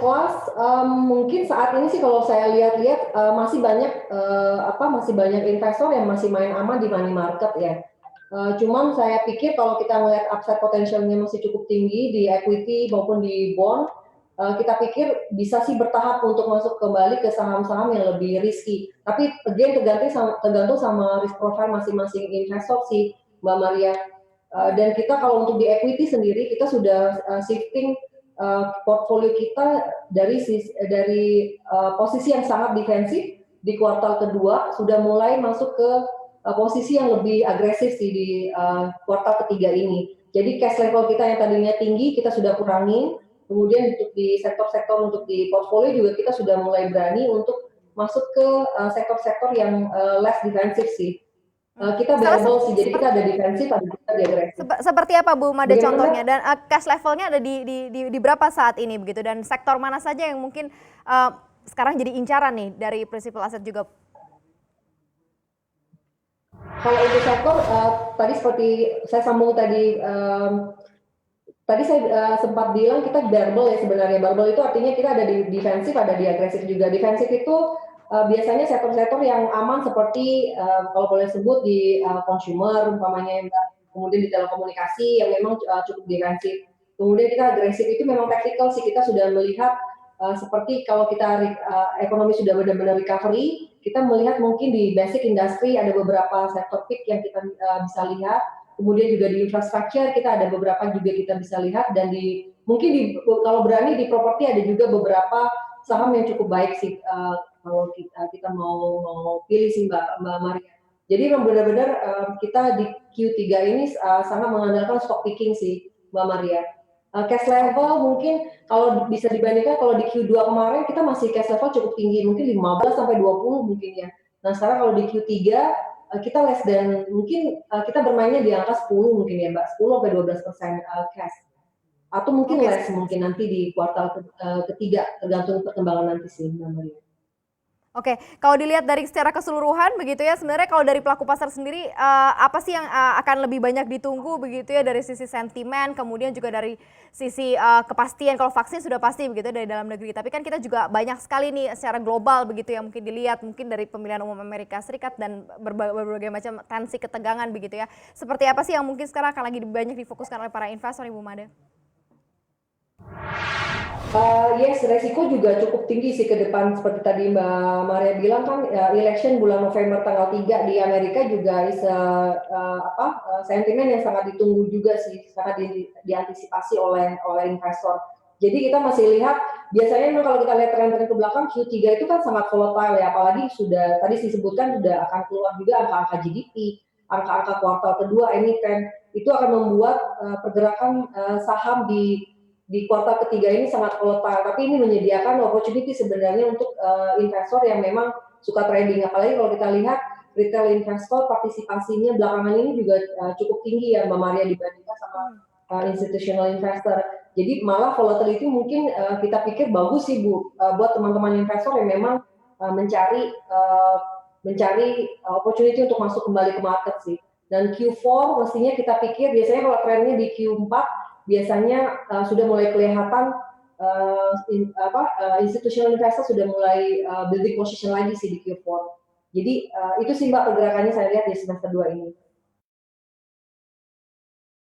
kelas, mungkin saat ini sih kalau saya lihat-lihat, masih banyak investor yang masih main aman di money market ya. Cuman saya pikir kalau kita melihat upside potensialnya masih cukup tinggi di equity maupun di bond, kita pikir bisa sih bertahap untuk masuk kembali ke saham-saham yang lebih risky. Tapi again tergantung sama risk profile masing-masing investor sih, Mbak Maria. Dan kita kalau untuk di equity sendiri kita sudah shifting portfolio kita dari posisi yang sangat defensif di kuartal kedua sudah mulai masuk ke posisi yang lebih agresif sih di kuartal ketiga ini. Jadi cash level kita yang tadinya tinggi kita sudah kurangin. Kemudian untuk di sektor-sektor untuk di portfolio juga kita sudah mulai berani untuk masuk ke sektor-sektor yang less defensif sih. Kita variable sih, jadi kita ada defensif, ada juga di agresif. Seperti apa Bu Made contohnya dan cash levelnya ada di berapa saat ini begitu dan sektor mana saja yang mungkin sekarang jadi incaran nih dari Principal Asset juga? Kalau untuk sektor tadi seperti saya sambung tadi saya sempat bilang kita barbell ya sebenarnya. Barbell itu artinya kita ada di defensif, ada di agresif juga. Defensif itu biasanya sektor-sektor yang aman seperti kalau boleh sebut di consumer umpamanya, kemudian di telekomunikasi yang memang cukup defensif. Kemudian kita agresif itu memang tactical sih, kita sudah melihat seperti kalau kita ekonomi sudah benar-benar recovery, kita melihat mungkin di basic industry ada beberapa sektor peak yang kita bisa lihat. Kemudian juga di infrastructure kita ada beberapa juga kita bisa lihat dan kalau berani di properti ada juga beberapa saham yang cukup baik sih kalau kita mau pilih sih Mbak Maria. Jadi memang benar-benar kita di Q3 ini sangat mengandalkan stock picking sih Mbak Maria. Cash level mungkin kalau bisa dibandingkan kalau di Q2 kemarin kita masih cash level cukup tinggi, mungkin 15 sampai 20 mungkin ya. Nah sekarang kalau di Q3 kita less than mungkin kita bermainnya di angka 10 mungkin ya Mbak, 10 sampai 12% cash. Atau mungkin less mungkin nanti di kuartal ketiga tergantung perkembangan nanti sih Mbak Maria. Oke, kalau dilihat dari secara keseluruhan begitu ya, sebenarnya kalau dari pelaku pasar sendiri apa sih yang akan lebih banyak ditunggu begitu ya dari sisi sentimen, kemudian juga dari sisi kepastian kalau vaksin sudah pasti begitu dari dalam negeri. Tapi kan kita juga banyak sekali nih secara global begitu ya mungkin dilihat mungkin dari pemilihan umum Amerika Serikat dan berbagai macam tensi ketegangan begitu ya. Seperti apa sih yang mungkin sekarang akan lagi banyak difokuskan oleh para investor Ibu Made? Yes, resiko juga cukup tinggi sih ke depan seperti tadi Mbak Maria bilang kan election bulan November tanggal 3 di Amerika juga sentimen yang sangat ditunggu juga sih, sangat diantisipasi oleh investor. Jadi kita masih lihat biasanya memang kalau kita lihat tren-tren ke belakang Q3 itu kan sangat volatile ya, apalagi sudah tadi disebutkan sudah akan keluar juga angka-angka GDP, angka-angka kuartal kedua ini kan itu akan membuat pergerakan saham di kuartal ketiga ini sangat volatile, tapi ini menyediakan opportunity sebenarnya untuk investor yang memang suka trading. Apalagi kalau kita lihat retail investor partisipasinya belakangan ini juga cukup tinggi ya Mbak Maria dibandingkan sama institutional investor. Jadi malah volatility mungkin kita pikir bagus sih Bu buat teman-teman investor yang memang mencari opportunity untuk masuk kembali ke market sih. Dan Q4 mestinya kita pikir biasanya kalau trennya di Q4 biasanya sudah mulai kelihatan institutional investor sudah mulai building position lagi sih di Q4. Jadi itu sih Mbak pergerakannya saya lihat di semester 2 ini.